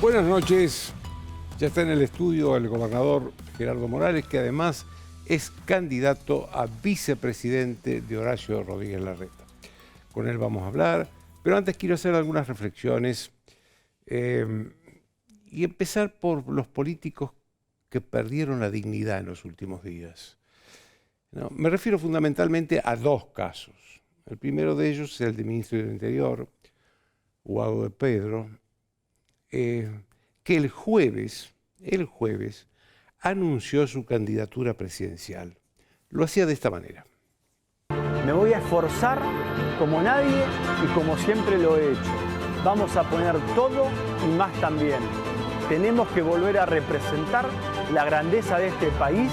Buenas noches. Ya está en el estudio el gobernador Gerardo Morales, que además es candidato a vicepresidente de Horacio Rodríguez Larreta. Con él vamos a hablar, pero antes quiero hacer algunas reflexiones y empezar por los políticos que perdieron la dignidad en los últimos días. No, me refiero fundamentalmente a dos casos. El primero de ellos es el del ministro del Interior, Guado de Pedro, que el jueves anunció su candidatura presidencial. Lo hacía de esta manera. Me voy a esforzar como nadie y como siempre lo he hecho. Vamos a poner todo y más también. Tenemos que volver a representar la grandeza de este país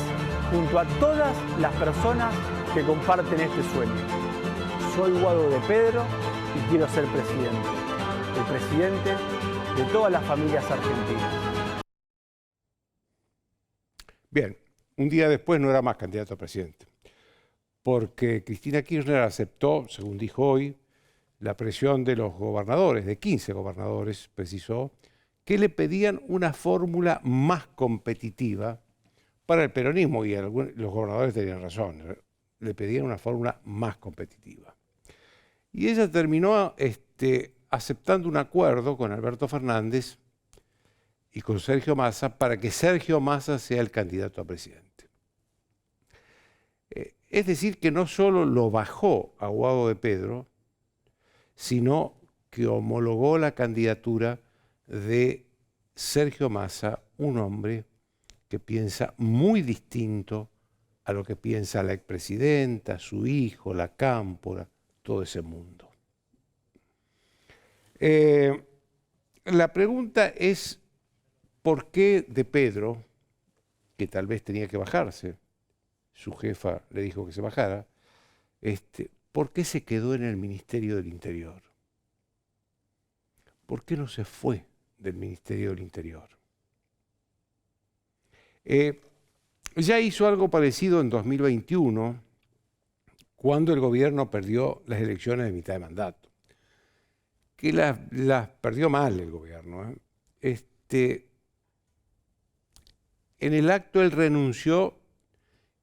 junto a todas las personas que comparten este sueño. Soy Guado de Pedro y quiero ser presidente. El presidente de todas las familias argentinas. Bien, un día después no era más candidato a presidente, porque Cristina Kirchner aceptó, según dijo hoy, la presión de los gobernadores, de 15 gobernadores, precisó, que le pedían una fórmula más competitiva para el peronismo, y los gobernadores tenían razón, le pedían una fórmula más competitiva. Y ella terminó aceptando un acuerdo con Alberto Fernández y con Sergio Massa para que Sergio Massa sea el candidato a presidente. Es decir, que no solo lo bajó a Guado de Pedro, sino que homologó la candidatura de Sergio Massa, un hombre que piensa muy distinto a lo que piensa la expresidenta, su hijo, la Cámpora, todo ese mundo. La pregunta es, ¿por qué de Pedro, que tal vez tenía que bajarse, su jefa le dijo que se bajara, ¿por qué se quedó en el Ministerio del Interior? ¿Por qué no se fue del Ministerio del Interior? Ya hizo algo parecido en 2021, cuando el gobierno perdió las elecciones de mitad de mandato. Que las perdió mal el gobierno. En el acto él renunció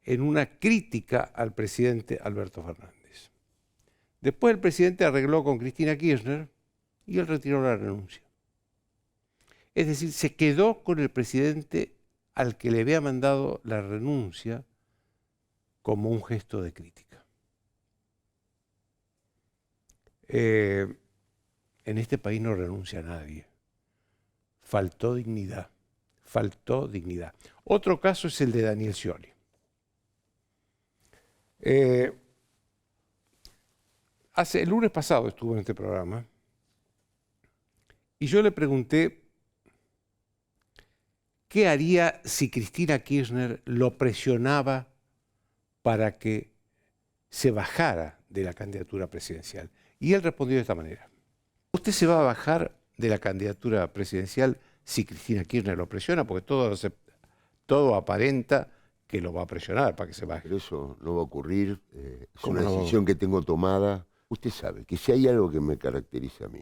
en una crítica al presidente Alberto Fernández. Después el presidente arregló con Cristina Kirchner y él retiró la renuncia. Es decir, se quedó con el presidente al que le había mandado la renuncia como un gesto de crítica. En este país no renuncia a nadie. Faltó dignidad. Faltó dignidad. Otro caso es el de Daniel Scioli. El lunes pasado estuvo en este programa y yo le pregunté qué haría si Cristina Kirchner lo presionaba para que se bajara de la candidatura presidencial. Y él respondió de esta manera. ¿Usted se va a bajar de la candidatura presidencial si Cristina Kirchner lo presiona? Porque todo aparenta que lo va a presionar para que se baje. Pero eso no va a ocurrir, es una decisión que tengo tomada. Usted sabe que si hay algo que me caracteriza a mí,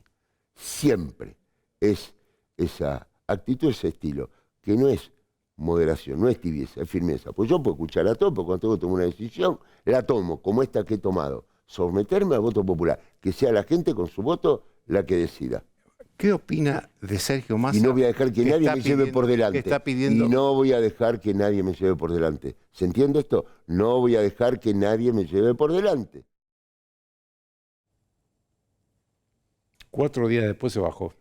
siempre es esa actitud, ese estilo, que no es moderación, no es tibieza, es firmeza. Pues yo puedo escuchar a todo, pero cuando tengo que tomar una decisión, la tomo, como esta que he tomado. Someterme al voto popular, que sea la gente con su voto la que decida. ¿Qué opina de Sergio Massa? Y no voy a dejar que nadie me lleve por delante. Y no voy a dejar que nadie me lleve por delante. ¿Se entiende esto? No voy a dejar que nadie me lleve por delante. 4 días después se bajó.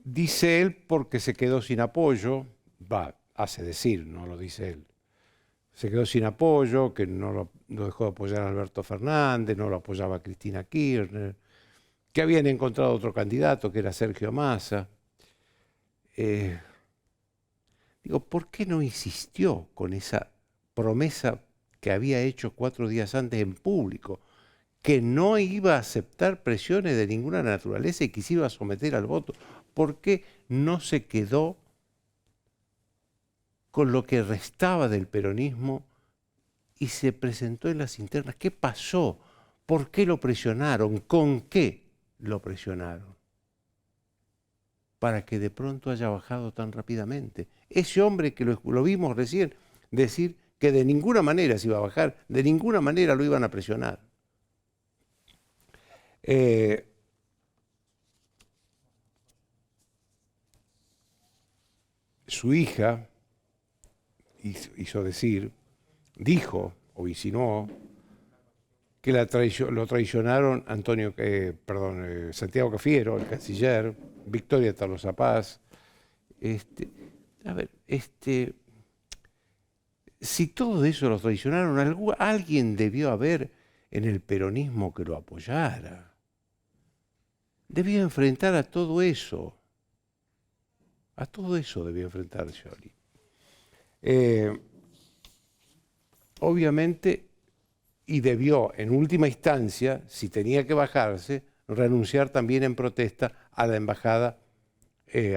Dice él porque se quedó sin apoyo, hace decir, no lo dice él. Se quedó sin apoyo, que no lo dejó de apoyar a Alberto Fernández, no lo apoyaba a Cristina Kirchner, que habían encontrado otro candidato, que era Sergio Massa. Digo, ¿por qué no insistió con esa promesa que había hecho 4 días antes en público? Que no iba a aceptar presiones de ninguna naturaleza y que se iba a someter al voto. ¿Por qué no se quedó con lo que restaba del peronismo y se presentó en las internas? ¿Qué pasó? ¿Por qué lo presionaron? ¿Con qué lo presionaron? para que de pronto haya bajado tan rápidamente? Ese hombre que lo vimos recién decir que de ninguna manera se iba a bajar, de ninguna manera lo iban a presionar. Su hija dijo o insinuó que lo traicionaron Santiago Cafiero, el canciller, Victoria Tolosa Paz. Si todo eso lo traicionaron, alguien debió haber en el peronismo que lo apoyara. Debía enfrentar a todo eso. A todo eso debía enfrentar Scioli. Obviamente, y debió, en última instancia, si tenía que bajarse, renunciar también en protesta a la embajada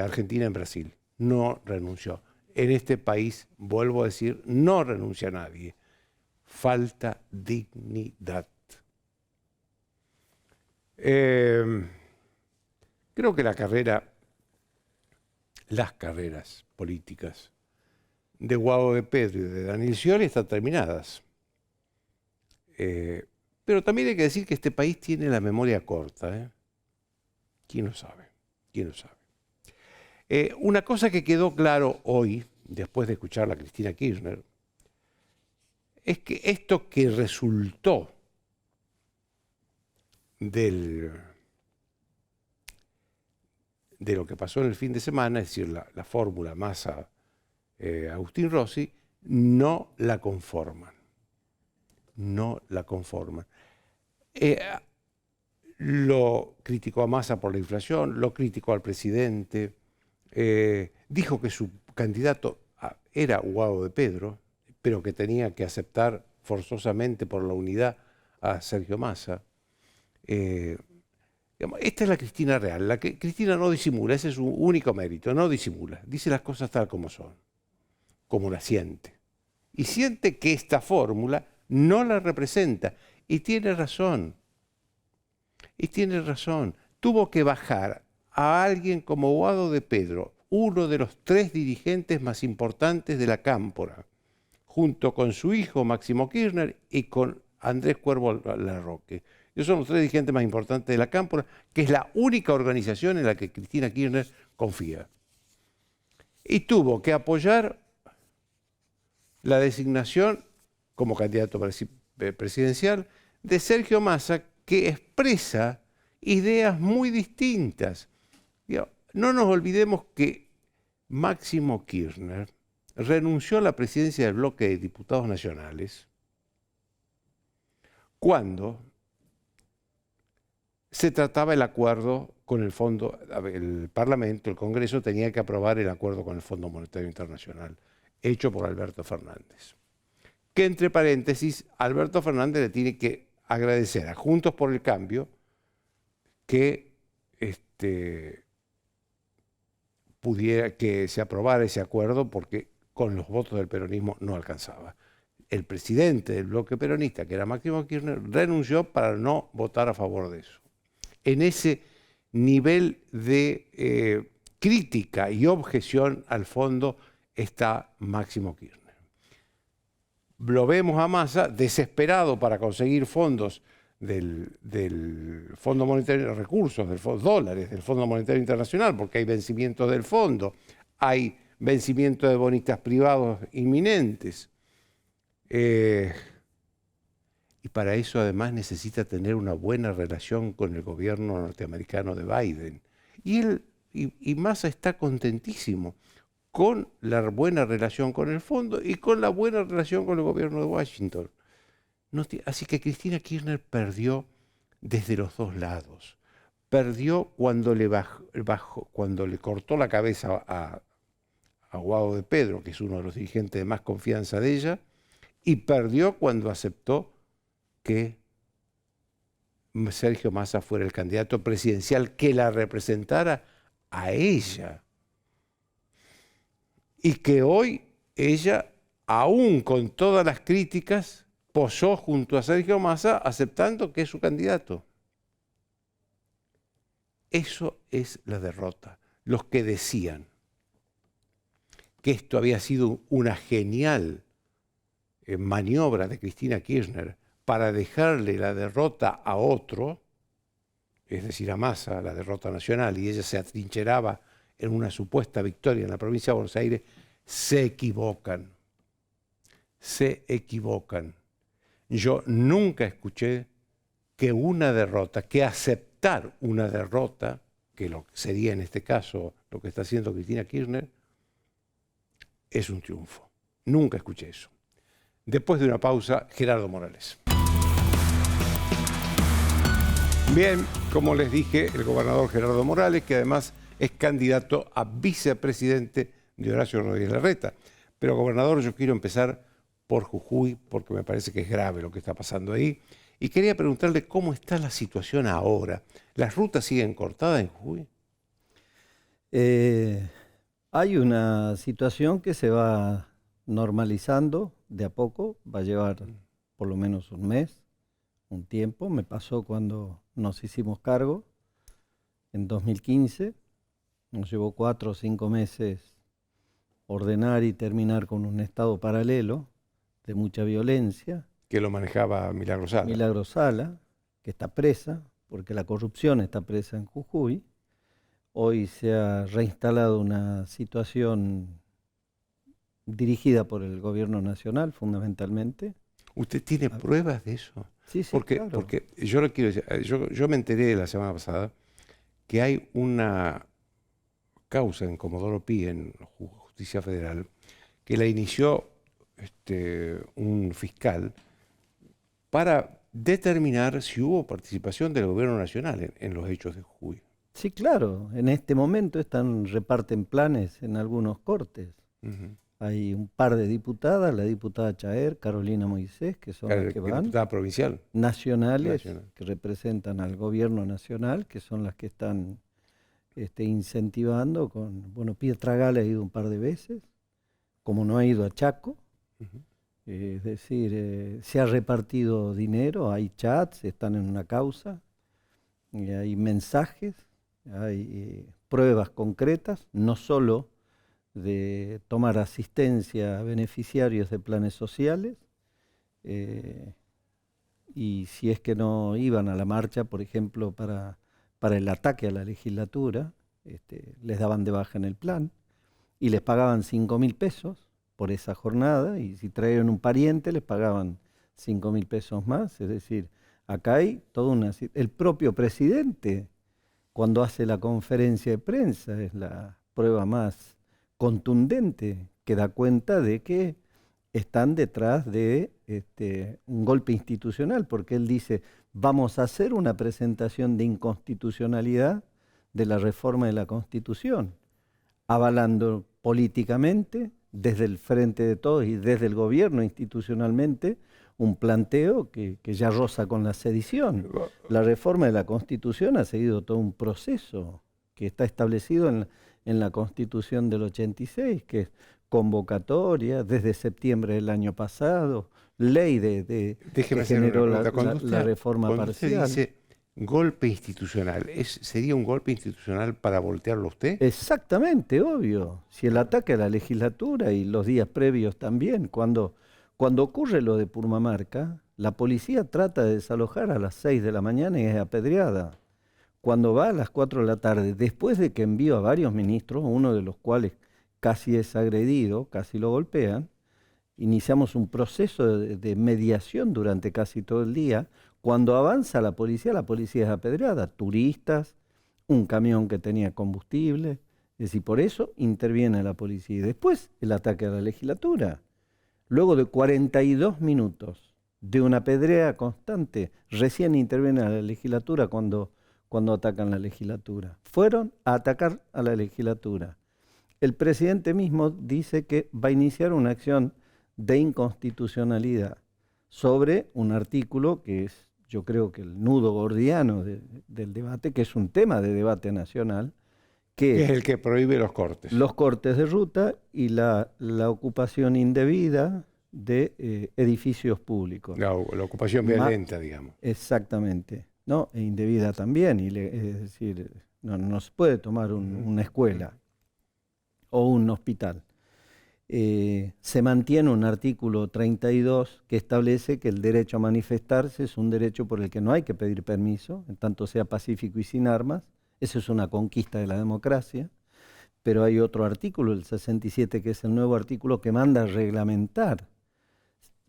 argentina en Brasil. No renunció. En este país, vuelvo a decir, no renuncia a nadie. Falta dignidad. Creo que las carreras políticas de Guado de Pedro y de Daniel Scioli están terminadas. Pero también hay que decir que este país tiene la memoria corta. ¿Quién lo sabe? ¿Quién lo sabe? Una cosa que quedó claro hoy, después de escuchar a Cristina Kirchner, es que esto que resultó de lo que pasó en el fin de semana, es decir, la fórmula Massa-Agustín Rossi, no la conforman. No la conforman. Lo criticó a Massa por la inflación, lo criticó al presidente, dijo que su candidato era Guado de Pedro, pero que tenía que aceptar forzosamente por la unidad a Sergio Massa. Esta es la Cristina real. La que Cristina no disimula, ese es su único mérito, no disimula. Dice las cosas tal como son, como las siente. Y siente que esta fórmula no la representa. Y tiene razón. Y tiene razón. Tuvo que bajar a alguien como Guado de Pedro, uno de los 3 dirigentes más importantes de la Cámpora, junto con su hijo Máximo Kirchner y con Andrés Cuervo Larroque. Ellos son los 3 dirigentes más importantes de la Cámpora, que es la única organización en la que Cristina Kirchner confía. Y tuvo que apoyar la designación como candidato presidencial de Sergio Massa, que expresa ideas muy distintas. No nos olvidemos que Máximo Kirchner renunció a la presidencia del bloque de diputados nacionales cuando se trataba el acuerdo con el Fondo, el Parlamento, el Congreso tenía que aprobar el acuerdo con el Fondo Monetario Internacional, hecho por Alberto Fernández. Que entre paréntesis, Alberto Fernández le tiene que agradecer a Juntos por el Cambio que que se aprobara ese acuerdo porque con los votos del peronismo no alcanzaba. El presidente del bloque peronista, que era Máximo Kirchner, renunció para no votar a favor de eso. En ese nivel de crítica y objeción al fondo está Máximo Kirchner. Lo vemos a Massa desesperado para conseguir fondos del Fondo Monetario, recursos, dólares del Fondo Monetario Internacional, porque hay vencimientos del fondo, hay vencimientos de bonistas privados inminentes. Y para eso además necesita tener una buena relación con el gobierno norteamericano de Biden. Y Massa está contentísimo con la buena relación con el fondo y con la buena relación con el gobierno de Washington. Así que Cristina Kirchner perdió desde los 2 lados. Perdió cuando cuando le cortó la cabeza a Guado de Pedro, que es uno de los dirigentes de más confianza de ella, y perdió cuando aceptó que Sergio Massa fuera el candidato presidencial que la representara a ella. Y que hoy ella, aún con todas las críticas, posó junto a Sergio Massa aceptando que es su candidato. Eso es la derrota. los que decían que esto había sido una genial maniobra de Cristina Kirchner para dejarle la derrota a otro, es decir, a Massa, la derrota nacional, y ella se atrincheraba en una supuesta victoria en la provincia de Buenos Aires, se equivocan. Se equivocan. Yo nunca escuché que una derrota, que aceptar una derrota, que lo sería en este caso lo que está haciendo Cristina Kirchner, es un triunfo. Nunca escuché eso. Después de una pausa, Gerardo Morales. Bien, como les dije, el gobernador Gerardo Morales, que además es candidato a vicepresidente de Horacio Rodríguez Larreta. Pero, gobernador, yo quiero empezar por Jujuy, porque me parece que es grave lo que está pasando ahí. Y quería preguntarle cómo está la situación ahora. ¿Las rutas siguen cortadas en Jujuy? Hay una situación que se va normalizando de a poco, va a llevar por lo menos un mes, un tiempo. Me pasó cuando nos hicimos cargo en 2015, nos llevó 4 o 5 meses ordenar y terminar con un estado paralelo de mucha violencia. Que lo manejaba Milagro Sala. Milagro Sala, que está presa, porque la corrupción está presa en Jujuy. Hoy se ha reinstalado una situación dirigida por el gobierno nacional, fundamentalmente. ¿Usted tiene pruebas de eso? Sí, sí, porque, claro. Porque yo le quiero decir, yo me enteré la semana pasada que hay una causa en Comodoro Pi, en Justicia Federal, que la inició un fiscal para determinar si hubo participación del gobierno nacional en los hechos de Jujuy. Sí, claro. En este momento reparten planes en algunos cortes. Hay un par de diputadas, la diputada Chaer, Carolina Moisés, que son las que van. Diputada provincial. Nacionales, que representan al gobierno nacional, que son las que están incentivando con... Bueno, Pietra Gala ha ido un par de veces, como no ha ido a Chaco. Es decir, se ha repartido dinero, hay chats, están en una causa, hay mensajes, hay pruebas concretas, no solo de tomar asistencia a beneficiarios de planes sociales, y si es que no iban a la marcha, por ejemplo, para el ataque a la legislatura, les daban de baja en el plan y les pagaban 5.000 pesos por esa jornada, y si traían un pariente les pagaban 5.000 pesos más. Es decir, acá hay toda una... El propio presidente, cuando hace la conferencia de prensa, es la prueba más contundente que da cuenta de que están detrás de un golpe institucional, porque él dice, vamos a hacer una presentación de inconstitucionalidad de la reforma de la Constitución, avalando políticamente, desde el Frente de Todos y desde el gobierno institucionalmente, un planteo que ya roza con la sedición. La reforma de la Constitución ha seguido todo un proceso que está establecido en la Constitución del 86, que es convocatoria desde septiembre del año pasado, ley que generó la reforma parcial. Usted dice golpe institucional, ¿sería un golpe institucional para voltearlo a usted? Exactamente, obvio. Si el ataque a la legislatura y los días previos también, cuando ocurre lo de Purmamarca, la policía trata de desalojar a las 6 de la mañana y es apedreada. Cuando va a las 4 de la tarde, después de que envió a varios ministros, uno de los cuales casi es agredido, casi lo golpean, iniciamos un proceso de mediación durante casi todo el día. Cuando avanza la policía es apedreada. Turistas, un camión que tenía combustible. Es decir, por eso interviene la policía. Y después el ataque a la legislatura. Luego de 42 minutos de una pedrea constante, recién interviene a la legislatura cuando atacan la legislatura. Fueron a atacar a la legislatura. El presidente mismo dice que va a iniciar una acción de inconstitucionalidad sobre un artículo que es, yo creo que el nudo gordiano del debate, que es un tema de debate nacional, que es el que prohíbe los cortes. Los cortes de ruta y la ocupación indebida de edificios públicos. La ocupación violenta, digamos. Exactamente. ¿No? E indebida también, es decir, No se puede tomar una escuela o un hospital. Se mantiene un artículo 32 que establece que el derecho a manifestarse es un derecho por el que no hay que pedir permiso, en tanto sea pacífico y sin armas. Eso es una conquista de la democracia. Pero hay otro artículo, el 67, que es el nuevo artículo que manda a reglamentar.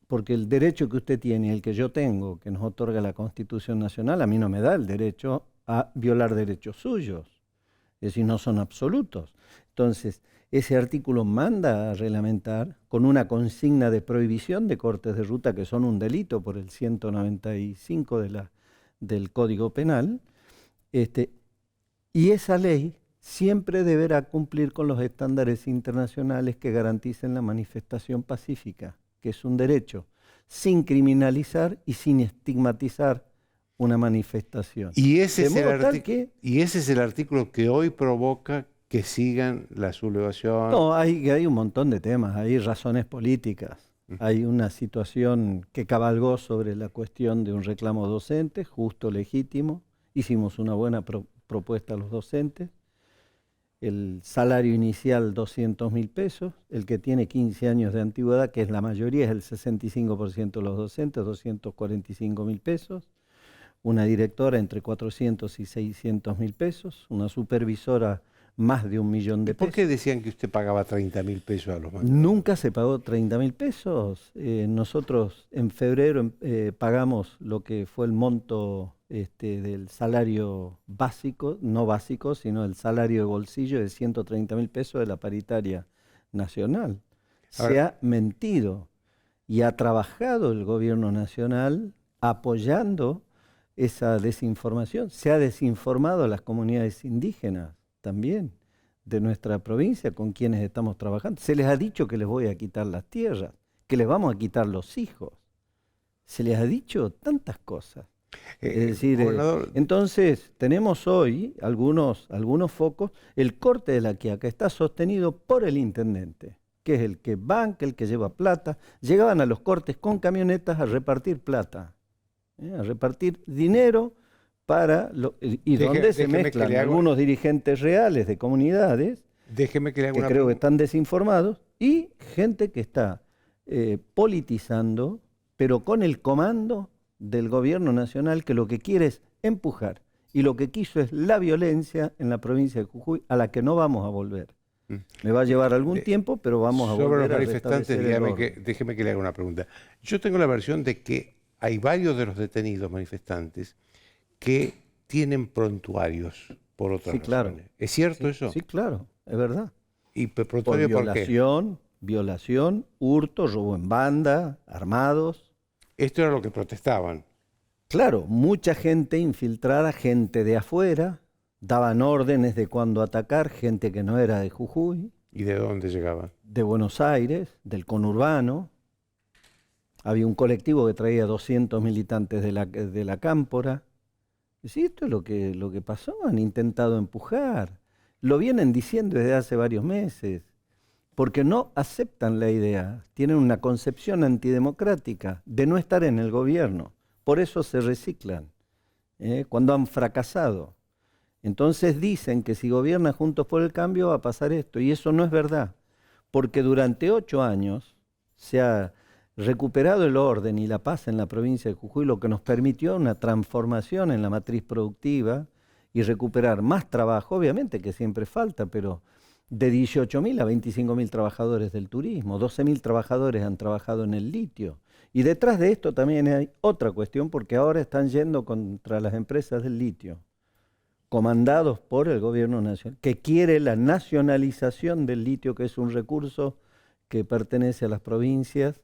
Porque el derecho que usted tiene y el que yo tengo, que nos otorga la Constitución Nacional, a mí no me da el derecho a violar derechos suyos. Es decir, no son absolutos. Entonces, ese artículo manda a reglamentar con una consigna de prohibición de cortes de ruta, que son un delito por el 195 del Código Penal, y esa ley siempre deberá cumplir con los estándares internacionales que garanticen la manifestación pacífica, que es un derecho, sin criminalizar y sin estigmatizar una manifestación. Y ese es el artículo que hoy provoca que sigan la sublevación. No, hay un montón de temas, hay razones políticas. Hay una situación que cabalgó sobre la cuestión de un reclamo docente, justo, legítimo. Hicimos una buena propuesta a los docentes. El salario inicial 200.000 pesos, el que tiene 15 años de antigüedad, que es la mayoría, es el 65% de los docentes, 245.000 pesos. Una directora entre 400 y 600.000 pesos, una supervisora más de 1 millón de pesos. ¿Por qué decían que usted pagaba 30.000 pesos a los mandatarios? Nunca se pagó 30.000 pesos. Nosotros en febrero pagamos lo que fue el monto del salario básico, no básico, sino el salario de bolsillo de 130.000 pesos de la paritaria nacional. Se ha mentido y ha trabajado el gobierno nacional apoyando esa desinformación. Se ha desinformado a las comunidades indígenas también de nuestra provincia con quienes estamos trabajando. Se les ha dicho que les voy a quitar las tierras, que les vamos a quitar los hijos. Se les ha dicho tantas cosas. Es decir, entonces tenemos hoy algunos focos. El corte de la quiaca está sostenido por el intendente, que es el que banca, el que lleva plata. Llegaban a los cortes con camionetas a repartir plata, a repartir dinero donde se mezclan algunos dirigentes reales de comunidades que creo que están desinformados y gente que está politizando, pero con el comando del gobierno nacional, que lo que quiere es empujar, y lo que quiso es la violencia en la provincia de Jujuy, a la que no vamos a volver. Me va a llevar algún tiempo, pero vamos a volver. Sobre los manifestantes, déjeme que le haga una pregunta. Yo tengo la versión de que hay varios de los detenidos manifestantes que tienen prontuarios por otras razones. Claro. ¿Es cierto eso? Sí, claro, es verdad. ¿Y prontuario por qué? Violación, hurto, robo en banda, armados. Esto era lo que protestaban. Claro, mucha gente infiltrada, gente de afuera, daban órdenes de cuándo atacar, gente que no era de Jujuy. ¿Y de dónde llegaban? De Buenos Aires, del conurbano. Había un colectivo que traía 200 militantes de la Cámpora. Sí, esto es lo que pasó, han intentado empujar. Lo vienen diciendo desde hace varios meses, porque no aceptan la idea, tienen una concepción antidemocrática de no estar en el gobierno. Por eso se reciclan, cuando han fracasado. Entonces dicen que si gobierna Juntos por el Cambio va a pasar esto, y eso no es verdad, porque durante 8 años se ha recuperado el orden y la paz en la provincia de Jujuy, lo que nos permitió una transformación en la matriz productiva y recuperar más trabajo, obviamente que siempre falta, pero de 18.000 a 25.000 trabajadores del turismo, 12.000 trabajadores han trabajado en el litio. Y detrás de esto también hay otra cuestión, porque ahora están yendo contra las empresas del litio, comandados por el gobierno nacional, que quiere la nacionalización del litio, que es un recurso que pertenece a las provincias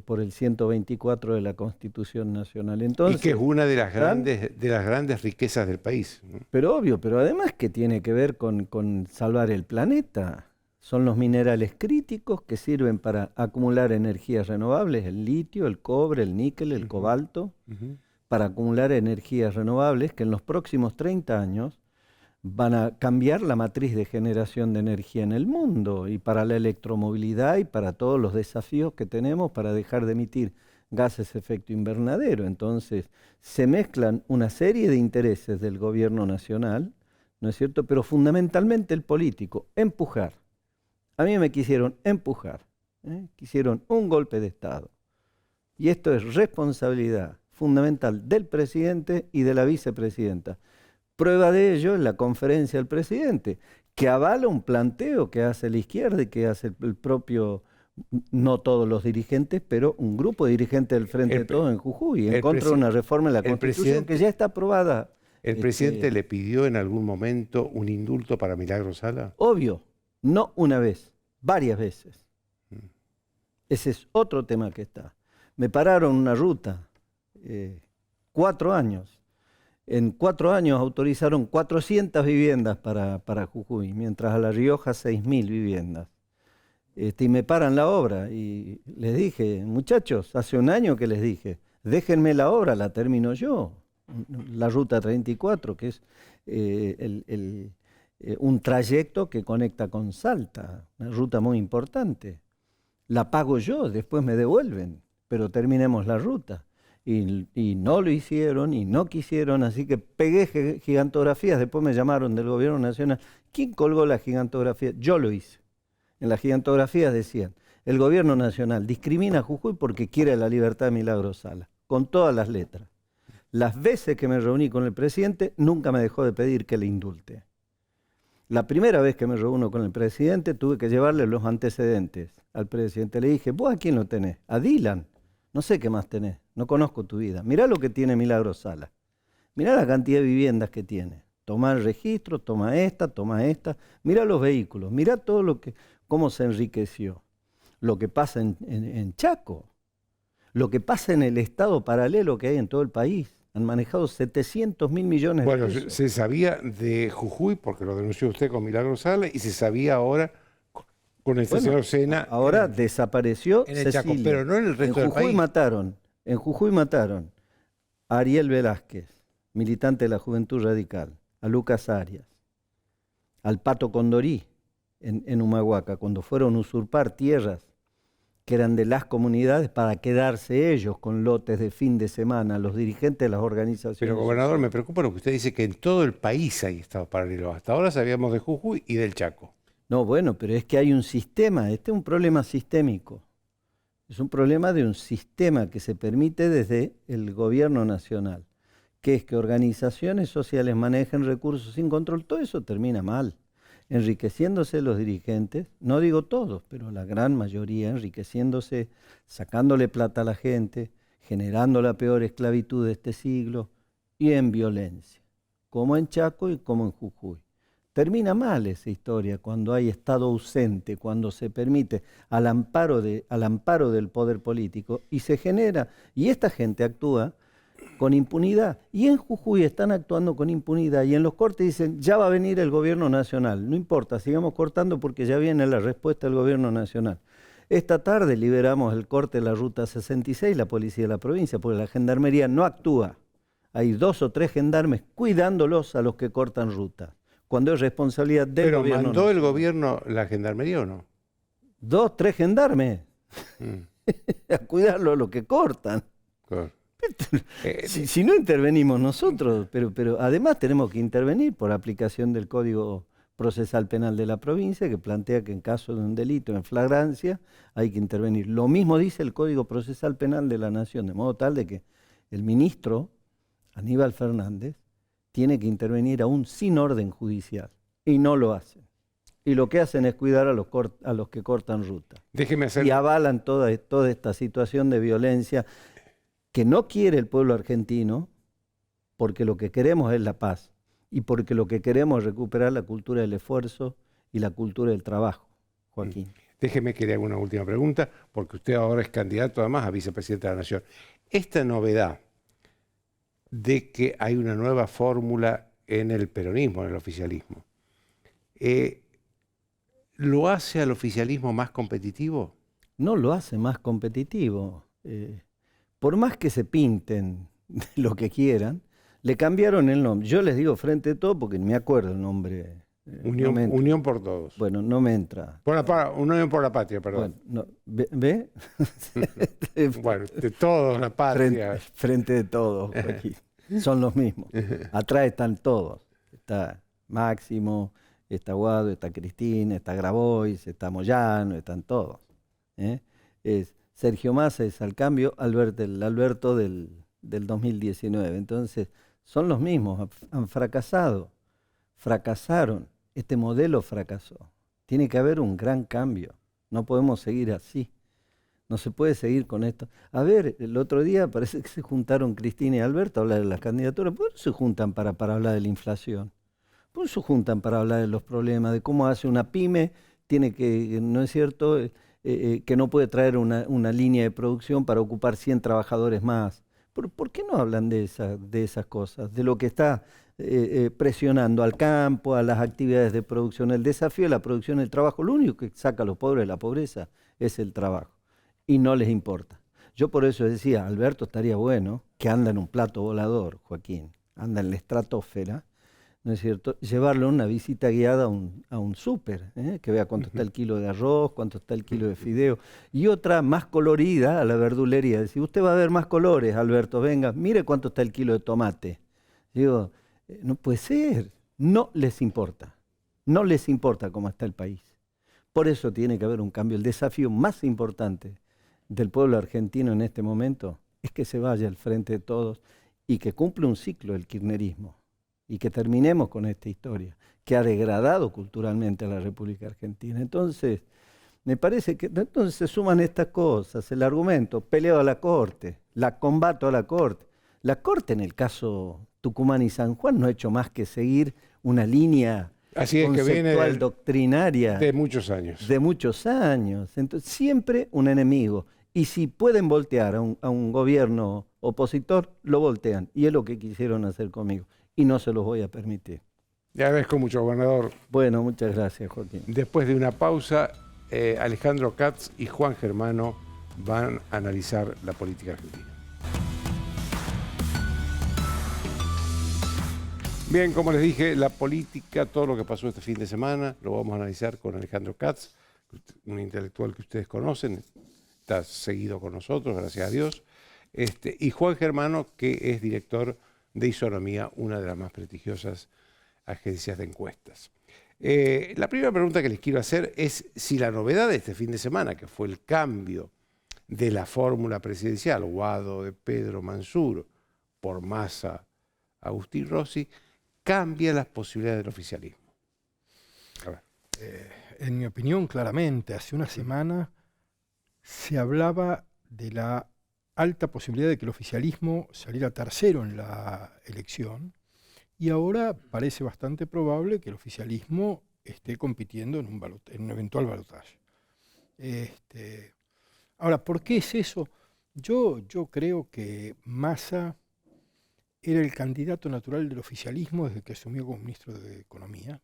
por el 124 de la Constitución Nacional. Entonces, y que es una de las grandes riquezas del país, ¿no? Pero obvio, pero además que tiene que ver con salvar el planeta. Son los minerales críticos que sirven para acumular energías renovables, el litio, el cobre, el níquel, el cobalto, para acumular energías renovables que en los próximos 30 años van a cambiar la matriz de generación de energía en el mundo, y para la electromovilidad y para todos los desafíos que tenemos para dejar de emitir gases de efecto invernadero. Entonces se mezclan una serie de intereses del gobierno nacional, ¿no es cierto? Pero fundamentalmente el político, empujar. A mí me quisieron empujar, quisieron un golpe de Estado. Y esto es responsabilidad fundamental del presidente y de la vicepresidenta. Prueba de ello es la conferencia del presidente, que avala un planteo que hace la izquierda y que hace el propio, no todos los dirigentes, pero un grupo de dirigentes del Frente de Todos en Jujuy, en contra de una reforma de la Constitución que ya está aprobada. ¿El presidente le pidió en algún momento un indulto para Milagro Sala? Obvio, no una vez, varias veces. Ese es otro tema que está. Me pararon una ruta, 4 años. En 4 años autorizaron 400 viviendas para Jujuy, mientras a La Rioja 6.000 viviendas. Y me paran la obra y les dije, muchachos, hace un año que les dije, déjenme la obra, la termino yo. La ruta 34, que es un trayecto que conecta con Salta, una ruta muy importante. La pago yo, después me devuelven, pero terminemos la ruta. Y no lo hicieron y no quisieron, así que pegué gigantografías, después me llamaron del gobierno nacional. ¿Quién colgó la gigantografía? Yo lo hice. En las gigantografías decían, el gobierno nacional discrimina a Jujuy porque quiere la libertad de Milagro Sala, con todas las letras. Las veces que me reuní con el presidente, nunca me dejó de pedir que le indulte. La primera vez que me reúno con el presidente, tuve que llevarle los antecedentes al presidente. Le dije, ¿vos a quién lo tenés? A Dylan. No sé qué más tenés, no conozco tu vida. Mirá lo que tiene Milagro Sala. Mirá la cantidad de viviendas que tiene. Toma el registro, toma esta. Mirá los vehículos, mirá todo cómo se enriqueció. Lo que pasa en Chaco, lo que pasa en el estado paralelo que hay en todo el país. Han manejado 700.000 millones de pesos. Bueno, se sabía de Jujuy, porque lo denunció usted con Milagro Sala, y se sabía ahora con el señor Sena. Ahora desapareció en el Chaco, Cecilia. pero no en el resto del país. En Jujuy mataron a Ariel Velázquez, militante de la Juventud Radical, a Lucas Arias, al Pato Condorí en Humahuaca, cuando fueron a usurpar tierras que eran de las comunidades para quedarse ellos con lotes de fin de semana, los dirigentes de las organizaciones. Pero, gobernador, me preocupa lo que usted dice, que en todo el país hay estados paralelos. Hasta ahora sabíamos de Jujuy y del Chaco. No, bueno, pero es que hay un sistema, este es un problema sistémico. Es un problema de un sistema que se permite desde el gobierno nacional, que es que organizaciones sociales manejen recursos sin control. Todo eso termina mal, enriqueciéndose los dirigentes, no digo todos, pero la gran mayoría, enriqueciéndose, sacándole plata a la gente, generando la peor esclavitud de este siglo y en violencia, como en Chaco y como en Jujuy. Termina mal esa historia cuando hay Estado ausente, cuando se permite al amparo del poder político y se genera, y esta gente actúa con impunidad. Y en Jujuy están actuando con impunidad y en los cortes dicen, ya va a venir el gobierno nacional. No importa, sigamos cortando porque ya viene la respuesta del gobierno nacional. Esta tarde liberamos el corte de la Ruta 66, la policía de la provincia, porque la gendarmería no actúa. Hay 2 o 3 gendarmes cuidándolos a los que cortan ruta, cuando es responsabilidad del gobierno. ¿Pero mandó el gobierno la gendarmería o no? 2, 3 gendarmes a cuidarlo a los que cortan. Claro. Si no intervenimos nosotros, pero además tenemos que intervenir por aplicación del Código Procesal Penal de la provincia, que plantea que en caso de un delito en flagrancia hay que intervenir. Lo mismo dice el Código Procesal Penal de la Nación, de modo tal de que el ministro Aníbal Fernández tiene que intervenir aún sin orden judicial, y no lo hacen. Y lo que hacen es cuidar a los que cortan ruta. Déjeme hacer... Y avalan toda esta situación de violencia que no quiere el pueblo argentino, porque lo que queremos es la paz, y porque lo que queremos es recuperar la cultura del esfuerzo y la cultura del trabajo, Joaquín. Déjeme que le haga una última pregunta, porque usted ahora es candidato además a vicepresidente de la Nación. Esta novedad de que hay una nueva fórmula en el peronismo, en el oficialismo, ¿lo hace al oficialismo más competitivo? No lo hace más competitivo. Por más que se pinten lo que quieran, le cambiaron el nombre. Yo les digo frente a todo porque ni me acuerdo el nombre. Unión por Todos. Bueno, no me entra. Unión por la Patria, perdón. Bueno, ¿ve? Bueno, de todos, la patria. Frente de todos, Joaquín. Son los mismos. Atrás están todos. Está Máximo, está Guado, está Cristina, está Grabois, está Moyano, están todos. Es Sergio Massa es al cambio el Alberto del 2019. Entonces, son los mismos, han fracasado, fracasaron, este modelo fracasó. Tiene que haber un gran cambio, no podemos seguir así. No se puede seguir con esto. A ver, el otro día parece que se juntaron Cristina y Alberto a hablar de las candidaturas. ¿Por qué no se juntan para hablar de la inflación? ¿Por qué no se juntan para hablar de los problemas, de cómo hace una pyme, tiene que, ¿no es cierto?, que no puede traer una línea de producción para ocupar 100 trabajadores más? ¿Por qué no hablan de esas cosas? De lo que está presionando al campo, a las actividades de producción. El desafío de la producción, el trabajo, lo único que saca a los pobres de la pobreza es el trabajo. Y no les importa. Yo por eso decía, Alberto estaría bueno, que anda en un plato volador, Joaquín, anda en la estratosfera, ¿no es cierto? Llevarle una visita guiada a un súper, que vea cuánto está el kilo de arroz, cuánto está el kilo de fideo, y otra más colorida a la verdulería. Decir, usted va a ver más colores, Alberto, venga, mire cuánto está el kilo de tomate. Digo, no puede ser, no les importa cómo está el país. Por eso tiene que haber un cambio. El desafío más importante del pueblo argentino en este momento es que se vaya al frente de todos y que cumpla un ciclo el kirchnerismo y que terminemos con esta historia que ha degradado culturalmente a la República Argentina. Entonces, me parece que entonces se suman estas cosas, el argumento, peleo a la Corte, la combato a la Corte. La Corte en el caso Tucumán y San Juan no ha hecho más que seguir una línea Así es, conceptual, que viene doctrinaria. De muchos años. De muchos años. Entonces, siempre un enemigo. Y si pueden voltear a un gobierno opositor, lo voltean. Y es lo que quisieron hacer conmigo. Y no se los voy a permitir. Le agradezco mucho, gobernador. Bueno, muchas gracias, Joaquín. Después de una pausa, Alejandro Katz y Juan Germano van a analizar la política argentina. Bien, como les dije, la política, todo lo que pasó este fin de semana, lo vamos a analizar con Alejandro Katz, un intelectual que ustedes conocen, está seguido con nosotros, gracias a Dios, y Juan Germano, que es director de Isonomía, una de las más prestigiosas agencias de encuestas. La primera pregunta que les quiero hacer es si la novedad de este fin de semana, que fue el cambio de la fórmula presidencial, Guado de Pedro Mansur por Massa, Agustín Rossi, cambia las posibilidades del oficialismo. A ver. En mi opinión, claramente, hace una semana se hablaba de la alta posibilidad de que el oficialismo saliera tercero en la elección y ahora parece bastante probable que el oficialismo esté compitiendo en un eventual balotaje. Ahora, ¿por qué es eso? Yo creo que Massa era el candidato natural del oficialismo desde que asumió como ministro de Economía,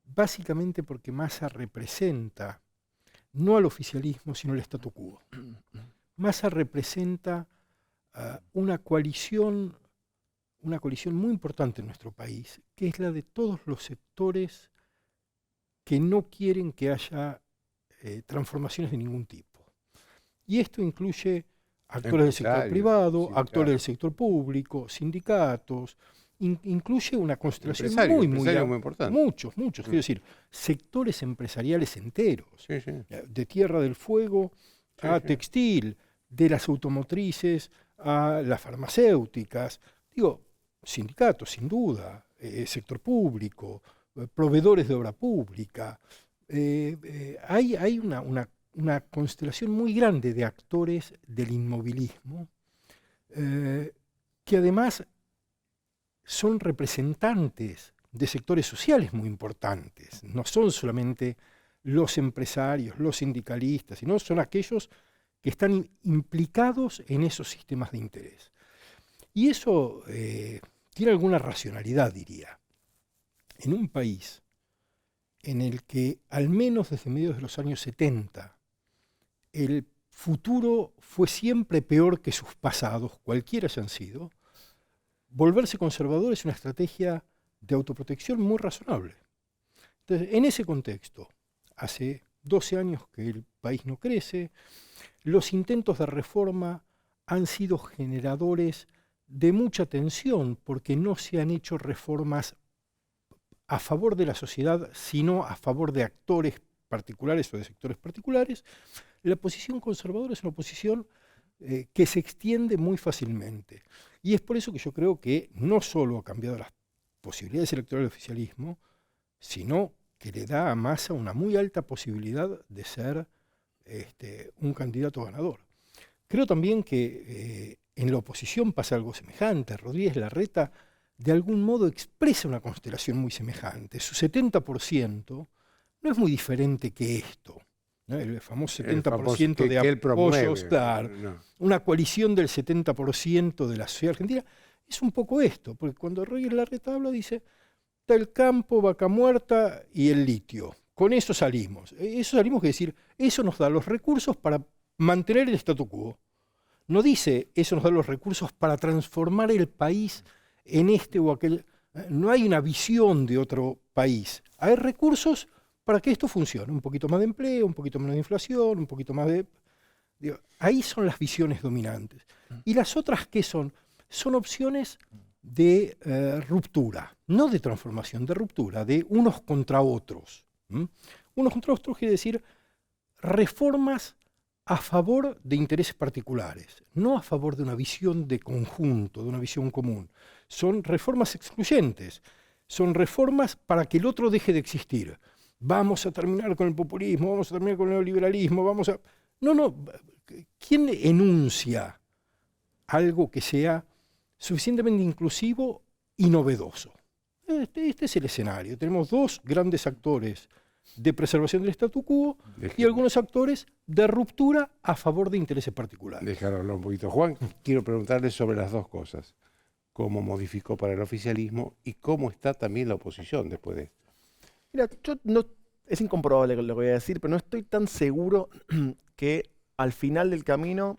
básicamente porque Massa representa no al oficialismo, sino al statu quo. Massa representa una coalición muy importante en nuestro país, que es la de todos los sectores que no quieren que haya transformaciones de ningún tipo. Y esto incluye actores del sector privado, actores del sector público, sindicatos, incluye una constelación muy importante. Muchos, quiero decir, sectores empresariales enteros, de Tierra del Fuego a textil, de las automotrices a las farmacéuticas, digo, sindicatos, sin duda, sector público, proveedores de obra pública. Hay una constelación muy grande de actores del inmovilismo que además son representantes de sectores sociales muy importantes. No son solamente los empresarios, los sindicalistas, sino son aquellos que están implicados en esos sistemas de interés. Y eso tiene alguna racionalidad, diría. En un país en el que, al menos desde mediados de los años 70, el futuro fue siempre peor que sus pasados, cualquiera hayan sido, volverse conservador es una estrategia de autoprotección muy razonable. Entonces, en ese contexto, hace 12 años que el país no crece, los intentos de reforma han sido generadores de mucha tensión porque no se han hecho reformas a favor de la sociedad, sino a favor de actores particulares o de sectores particulares. La posición conservadora es una posición que se extiende muy fácilmente. Y es por eso que yo creo que no solo ha cambiado las posibilidades electorales del oficialismo, sino que le da a Massa una muy alta posibilidad de ser un candidato ganador. Creo también que en la oposición pasa algo semejante. Rodríguez Larreta de algún modo expresa una constelación muy semejante. Su 70% no es muy diferente que esto, ¿no? El famoso 70% de apoyos, claro, no. Una coalición del 70% de la sociedad argentina, es un poco esto, porque cuando Rodríguez Larreta habla dice, está el campo, vaca muerta y el litio. Con eso salimos. Eso salimos, que decir, eso nos da los recursos para mantener el statu quo. No dice, eso nos da los recursos para transformar el país en este o aquel. No hay una visión de otro país. Hay recursos para que esto funcione. Un poquito más de empleo, un poquito menos de inflación, un poquito más de... ahí son las visiones dominantes. ¿Y las otras qué son? Son opciones de ruptura, no de transformación, de ruptura, de unos contra otros. Unos contra otros quiere decir reformas a favor de intereses particulares, no a favor de una visión de conjunto, de una visión común. Son reformas excluyentes, son reformas para que el otro deje de existir. Vamos a terminar con el populismo, vamos a terminar con el neoliberalismo, vamos a... No, ¿quién enuncia algo que sea suficientemente inclusivo y novedoso? Este es el escenario. Tenemos dos grandes actores de preservación del statu quo y algunos actores de ruptura a favor de intereses particulares. Dejar hablar un poquito. Juan, quiero preguntarle sobre las dos cosas. Cómo modificó para el oficialismo y cómo está también la oposición después de esto. Mira, yo no, es incomprobable lo que voy a decir, pero no estoy tan seguro que al final del camino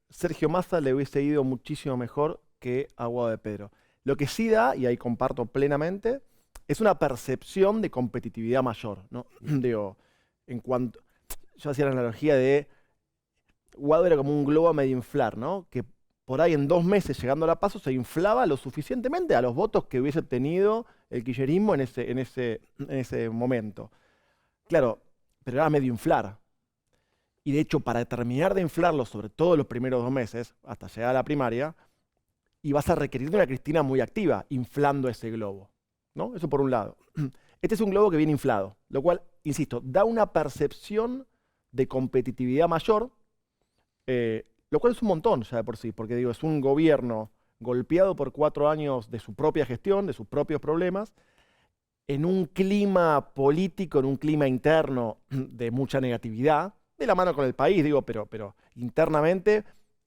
Sergio Massa le hubiese ido muchísimo mejor que a Guado de Pedro. Lo que sí da, y ahí comparto plenamente, es una percepción de competitividad mayor, ¿no? Digo, en cuanto... Yo hacía la analogía de... Guado era como un globo a medio inflar, ¿no? Que por ahí en 2 meses, llegando a la PASO, se inflaba lo suficientemente a los votos que hubiese tenido el kirchnerismo en ese momento. Claro, pero era medio inflar. Y de hecho, para terminar de inflarlo, sobre todo los primeros 2 meses, hasta llegar a la primaria, ibas a requerir de una Cristina muy activa, inflando ese globo, ¿no? Eso por un lado. Este es un globo que viene inflado, lo cual, insisto, da una percepción de competitividad mayor, lo cual es un montón ya de por sí, porque digo, es un gobierno golpeado por 4 años de su propia gestión, de sus propios problemas, en un clima político, en un clima interno de mucha negatividad, de la mano con el país, digo, pero internamente,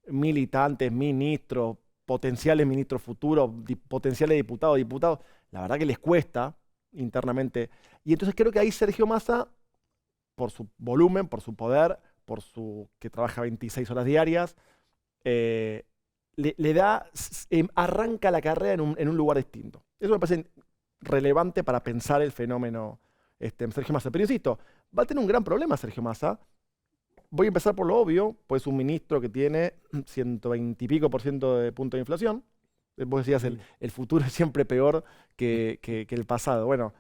militantes, ministros, potenciales ministros futuros, potenciales diputados, la verdad que les cuesta internamente. Y entonces creo que ahí Sergio Massa, por su volumen, por su poder, por su que trabaja 26 horas diarias, le da, arranca la carrera en un lugar distinto. Eso me parece relevante para pensar el fenómeno Sergio Massa. Pero insisto, va a tener un gran problema Sergio Massa. Voy a empezar por lo obvio, pues es un ministro que tiene 120 y pico % de punto de inflación. Vos decías, el futuro es siempre peor que el pasado. Bueno,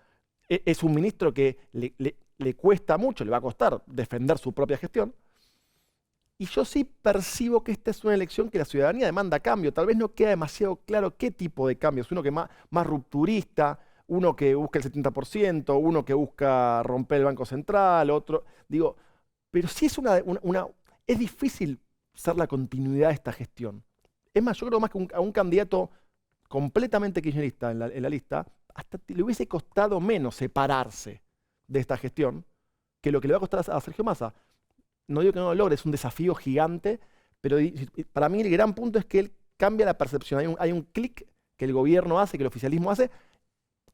es un ministro que le cuesta mucho, le va a costar defender su propia gestión. Y yo sí percibo que esta es una elección que la ciudadanía demanda cambio. Tal vez no queda demasiado claro qué tipo de cambio. Es uno que más rupturista, uno que busca el 70%, uno que busca romper el Banco Central, otro... Digo, pero sí es es difícil ser la continuidad de esta gestión. Es más, yo creo más que a un candidato completamente kirchnerista en la lista, hasta le hubiese costado menos separarse de esta gestión que lo que le va a costar a Sergio Massa. No digo que no lo logre, es un desafío gigante, pero para mí el gran punto es que él cambia la percepción. Hay un clic que el gobierno hace, que el oficialismo hace,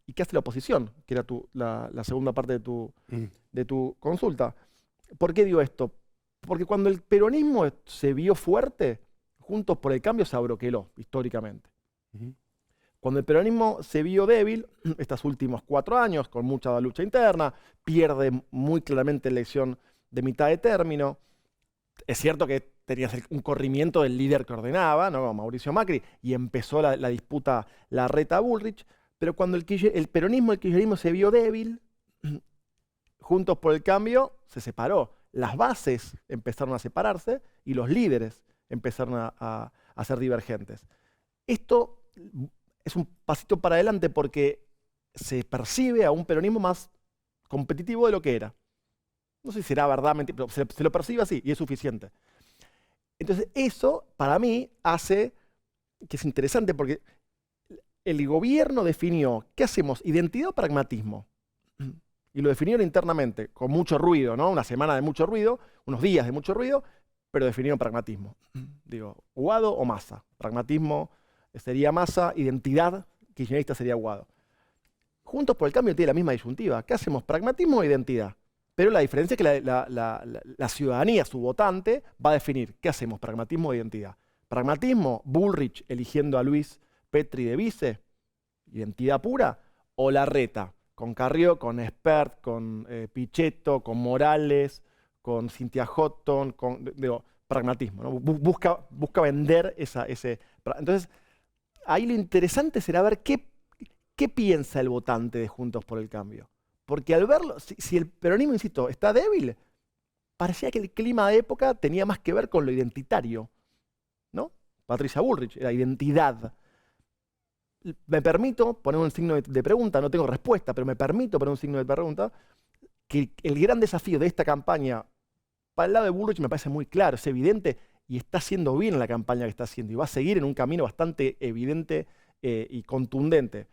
y que hace la oposición, que era la segunda parte de tu consulta. ¿Por qué digo esto? Porque cuando el peronismo se vio fuerte, Juntos por el Cambio se abroqueló históricamente. Cuando el peronismo se vio débil, estos últimos 4 años, con mucha lucha interna, pierde muy claramente la elección de mitad de término. Es cierto que tenías un corrimiento del líder que ordenaba, ¿no? Mauricio Macri, y empezó la disputa Larreta-Bullrich, Pero cuando el peronismo, el kirchnerismo se vio débil, Juntos por el Cambio se separó. Las bases empezaron a separarse y los líderes empezaron a ser divergentes. Esto es un pasito para adelante porque se percibe a un peronismo más competitivo de lo que era. No sé si será verdad, mentira, pero se lo percibe así y es suficiente. Entonces eso, para mí, hace que es interesante porque el gobierno definió, ¿qué hacemos? ¿Identidad o pragmatismo? Y lo definieron internamente, con mucho ruido, ¿no? Una semana de mucho ruido, unos días de mucho ruido, pero definieron pragmatismo. Digo, Guado o Massa. Pragmatismo sería Massa, identidad kirchnerista sería Guado. Juntos por el Cambio tiene la misma disyuntiva. ¿Qué hacemos? ¿Pragmatismo o identidad? Pero la diferencia es que la ciudadanía, su votante, va a definir qué hacemos, pragmatismo o identidad. Pragmatismo, Bullrich eligiendo a Luis Petri de vice, identidad pura, o Larreta, con Carrió, con Espert, con Pichetto, con Morales, con Cynthia Houghton, digo, pragmatismo, ¿no? Busca vender ese... Entonces, ahí lo interesante será ver qué piensa el votante de Juntos por el Cambio. Porque al verlo, si el peronismo, insisto, está débil, parecía que el clima de época tenía más que ver con lo identitario, ¿no? Patricia Bullrich, era identidad. Me permito poner un signo de pregunta, no tengo respuesta, pero me permito poner un signo de pregunta, que el gran desafío de esta campaña, para el lado de Bullrich me parece muy claro, es evidente, y está haciendo bien la campaña que está haciendo, y va a seguir en un camino bastante evidente y contundente.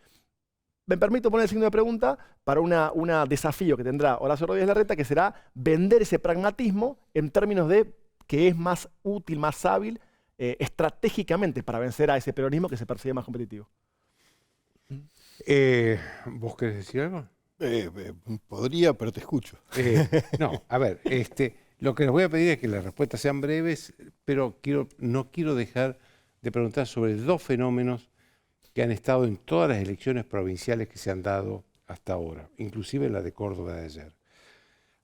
Me permito poner el signo de pregunta para un desafío que tendrá Horacio Rodríguez Larreta, que será vender ese pragmatismo en términos de que es más útil, más hábil estratégicamente para vencer a ese peronismo que se percibe más competitivo. ¿Vos querés decir algo? Podría, pero te escucho. No, a ver, lo que les voy a pedir es que las respuestas sean breves, pero no quiero dejar de preguntar sobre dos fenómenos que han estado en todas las elecciones provinciales que se han dado hasta ahora, inclusive la de Córdoba de ayer.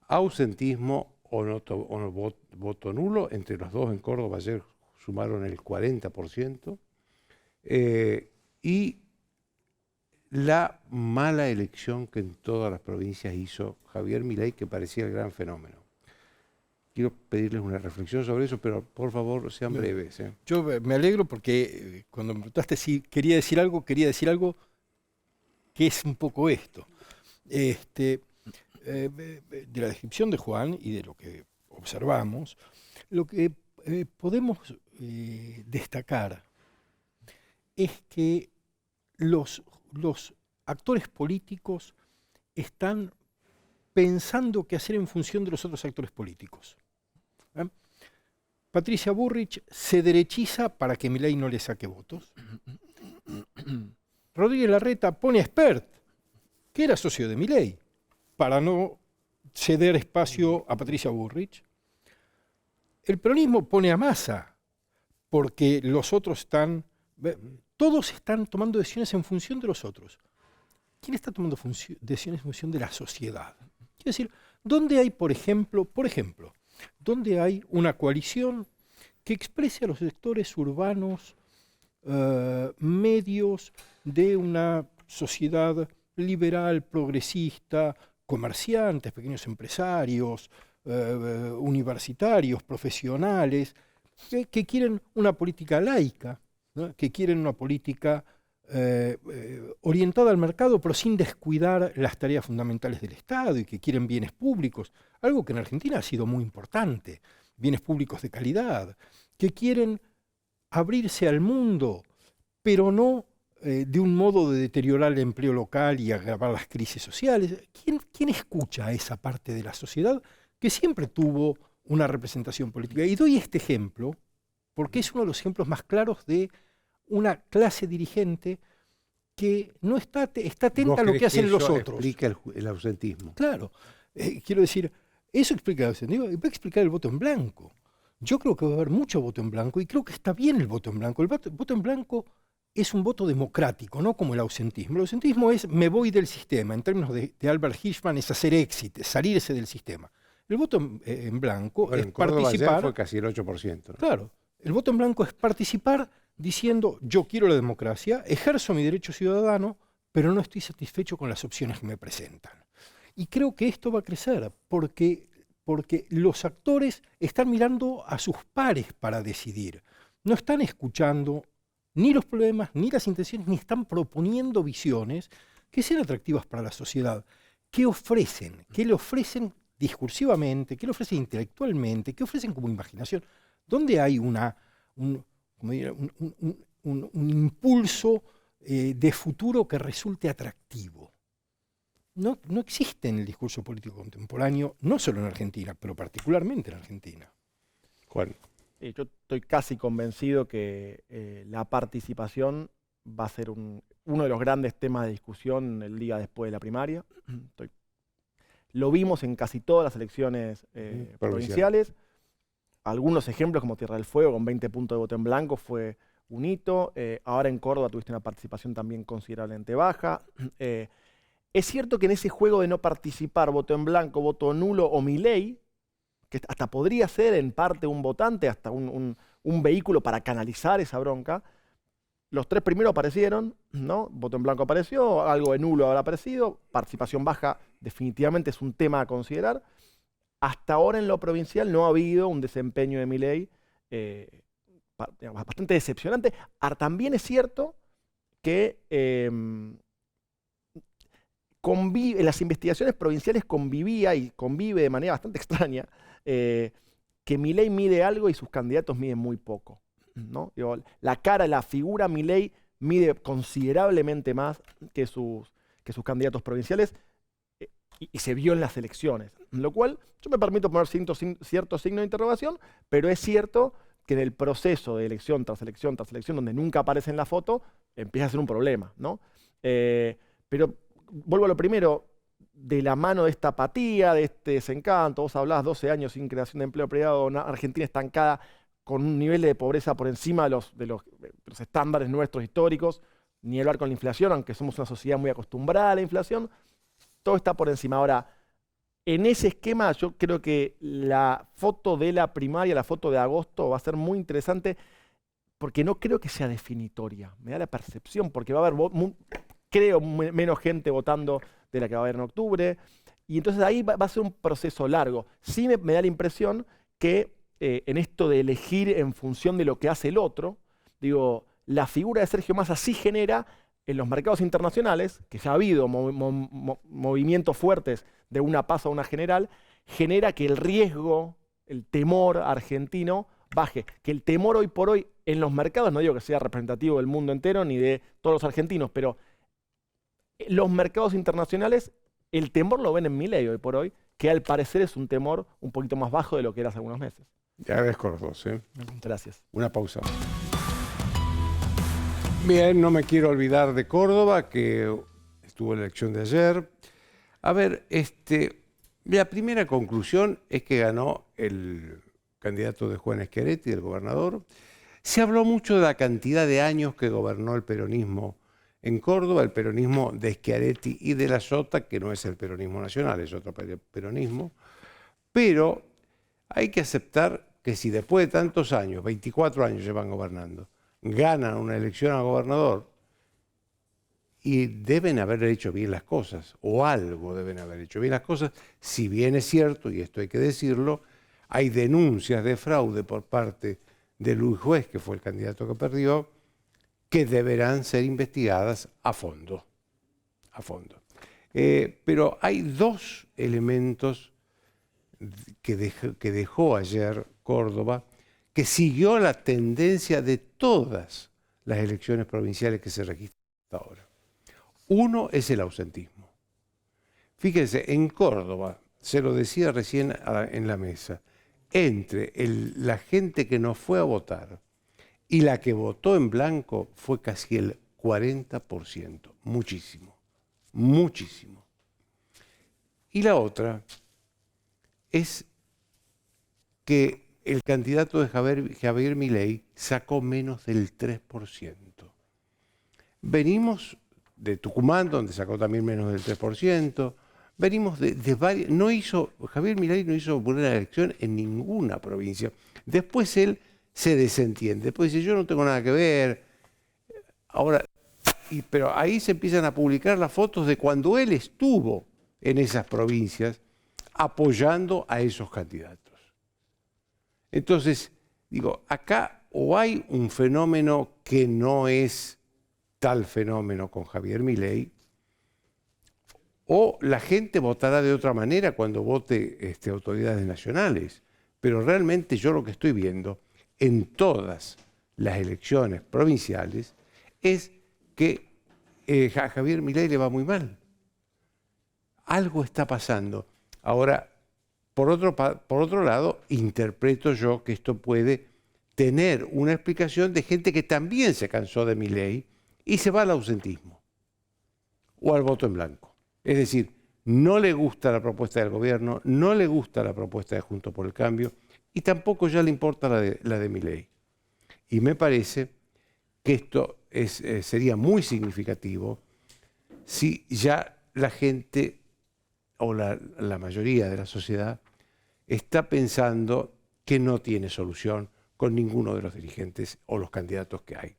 Ausentismo o voto nulo, entre los dos en Córdoba ayer sumaron el 40%, y la mala elección que en todas las provincias hizo Javier Milei, que parecía el gran fenómeno. Quiero pedirles una reflexión sobre eso, pero por favor sean breves. Yo me alegro porque cuando me preguntaste si quería decir algo que es un poco esto. De la descripción de Juan y de lo que observamos, lo que podemos destacar es que los actores políticos están pensando qué hacer en función de los otros actores políticos. Patricia Bullrich se derechiza para que Milei no le saque votos. Rodríguez Larreta pone a Espert, que era socio de Milei, para no ceder espacio a Patricia Bullrich. El peronismo pone a Massa, porque los otros están... Todos están tomando decisiones en función de los otros. ¿Quién está tomando decisiones en función de la sociedad? Quiero decir, ¿dónde hay, por ejemplo, dónde hay una coalición que exprese a los sectores urbanos medios de una sociedad liberal, progresista, comerciantes, pequeños empresarios, universitarios, profesionales, que quieren una política laica, ¿no? Que quieren una política orientada al mercado, pero sin descuidar las tareas fundamentales del Estado, y que quieren bienes públicos, algo que en Argentina ha sido muy importante, bienes públicos de calidad, que quieren abrirse al mundo, pero no de un modo de deteriorar el empleo local y agravar las crisis sociales. ¿Quién escucha a esa parte de la sociedad que siempre tuvo una representación política? Y doy este ejemplo porque es uno de los ejemplos más claros de una clase dirigente que no está atenta a lo que hacen los otros. Explica el ausentismo. Claro. Quiero decir, eso explica el ausentismo y va a explicar el voto en blanco. Yo creo que va a haber mucho voto en blanco y creo que está bien el voto en blanco. El voto en blanco es un voto democrático, no como el ausentismo. El ausentismo es me voy del sistema. En términos de Albert Hirschman es hacer éxito, salirse del sistema. El voto en blanco es en Córdoba participar. Ayer fue casi el 8%. ¿no? Claro. El voto en blanco es participar diciendo yo quiero la democracia, ejerzo mi derecho ciudadano, pero no estoy satisfecho con las opciones que me presentan. Y creo que esto va a crecer porque los actores están mirando a sus pares para decidir. No están escuchando ni los problemas, ni las intenciones, ni están proponiendo visiones que sean atractivas para la sociedad. ¿Qué ofrecen? ¿Qué le ofrecen discursivamente? ¿Qué le ofrecen intelectualmente? ¿Qué ofrecen como imaginación? ¿Dónde hay un impulso de futuro que resulte atractivo? No existe en el discurso político contemporáneo, no solo en Argentina, pero particularmente en Argentina. Juan. Yo estoy casi convencido que la participación va a ser uno de los grandes temas de discusión el día después de la primaria. Lo vimos en casi todas las elecciones provinciales. Algunos ejemplos como Tierra del Fuego con 20 puntos de voto en blanco fue un hito. Ahora en Córdoba tuviste una participación también considerablemente baja. Es cierto que en ese juego de no participar, voto en blanco, voto nulo o Milei, que hasta podría ser en parte un votante, hasta un vehículo para canalizar esa bronca, los tres primeros aparecieron, ¿no? Voto en blanco apareció, algo de nulo habrá aparecido, participación baja definitivamente es un tema a considerar. Hasta ahora en lo provincial no ha habido un desempeño de Milei bastante decepcionante. También es cierto que en las investigaciones provinciales convivía y convive de manera bastante extraña que Milei mide algo y sus candidatos miden muy poco, ¿no? Digo, la figura Milei mide considerablemente más que sus candidatos provinciales y se vio en las elecciones. Lo cual yo me permito poner cierto signo de interrogación, pero es cierto que en el proceso de elección tras elección tras elección, donde nunca aparece en la foto, empieza a ser un problema, ¿no? Pero vuelvo a lo primero, de la mano de esta apatía, de este desencanto, vos hablás 12 años sin creación de empleo privado, una Argentina estancada con un nivel de pobreza por encima de los estándares nuestros históricos, ni hablar con la inflación, aunque somos una sociedad muy acostumbrada a la inflación, todo está por encima. Ahora, en ese esquema yo creo que la foto de la primaria, la foto de agosto va a ser muy interesante porque no creo que sea definitoria, me da la percepción, porque va a haber, creo, menos gente votando de la que va a haber en octubre, y entonces ahí va a ser un proceso largo. Sí me da la impresión que en esto de elegir en función de lo que hace el otro, digo, la figura de Sergio Massa sí genera en los mercados internacionales, que ya ha habido movimientos fuertes de una PASO a una general, genera que el riesgo, el temor argentino baje, que el temor hoy por hoy en los mercados, no digo que sea representativo del mundo entero ni de todos los argentinos, pero los mercados internacionales, el temor lo ven en Milei hoy por hoy, que al parecer es un temor un poquito más bajo de lo que era hace algunos meses. Te agradezco los dos, ¿eh? Gracias. Una pausa. Bien, no me quiero olvidar de Córdoba, que estuvo en la elección de ayer. A ver, la primera conclusión es que ganó el candidato de Juan Schiaretti, del gobernador. Se habló mucho de la cantidad de años que gobernó el peronismo en Córdoba, el peronismo de Schiaretti y de la Sota, que no es el peronismo nacional, es otro peronismo. Pero hay que aceptar que si después de tantos años, 24 años llevan gobernando, ganan una elección a gobernador y deben haber hecho bien las cosas, o algo deben haber hecho bien las cosas, si bien es cierto, y esto hay que decirlo, hay denuncias de fraude por parte de Luis Juez, que fue el candidato que perdió, que deberán ser investigadas a fondo. Pero hay dos elementos que dejó ayer Córdoba, que siguió la tendencia de todas las elecciones provinciales que se registran hasta ahora. Uno es el ausentismo. Fíjense, en Córdoba, se lo decía recién en la mesa, entre la gente que no fue a votar y la que votó en blanco fue casi el 40%. Muchísimo, muchísimo. Y la otra es que el candidato de Javier Milei sacó menos del 3%. Venimos de Tucumán, donde sacó también menos del 3%. Venimos de varios. Javier Milei no hizo buena elección en ninguna provincia. Después él se desentiende. Después dice, yo no tengo nada que ver. Ahora, pero ahí se empiezan a publicar las fotos de cuando él estuvo en esas provincias apoyando a esos candidatos. Entonces, digo, acá o hay un fenómeno que no es tal fenómeno con Javier Milei, o la gente votará de otra manera cuando vote autoridades nacionales. Pero realmente yo lo que estoy viendo en todas las elecciones provinciales es que a Javier Milei le va muy mal. Algo está pasando. Ahora, por otro lado, interpreto yo que esto puede tener una explicación de gente que también se cansó de Milei y se va al ausentismo o al voto en blanco. Es decir, no le gusta la propuesta del gobierno, no le gusta la propuesta de Juntos por el Cambio y tampoco ya le importa la de Milei. Y me parece que esto sería muy significativo si ya la gente o la mayoría de la sociedad está pensando que no tiene solución con ninguno de los dirigentes o los candidatos que hay.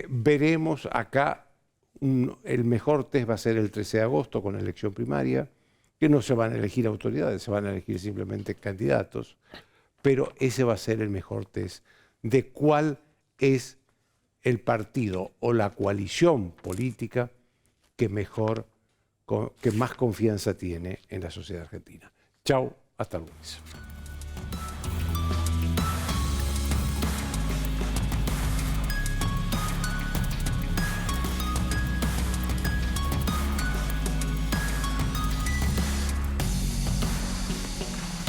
Veremos acá, el mejor test va a ser el 13 de agosto con la elección primaria, que no se van a elegir autoridades, se van a elegir simplemente candidatos, pero ese va a ser el mejor test de cuál es el partido o la coalición política que más confianza tiene en la sociedad argentina. Chau, hasta el lunes.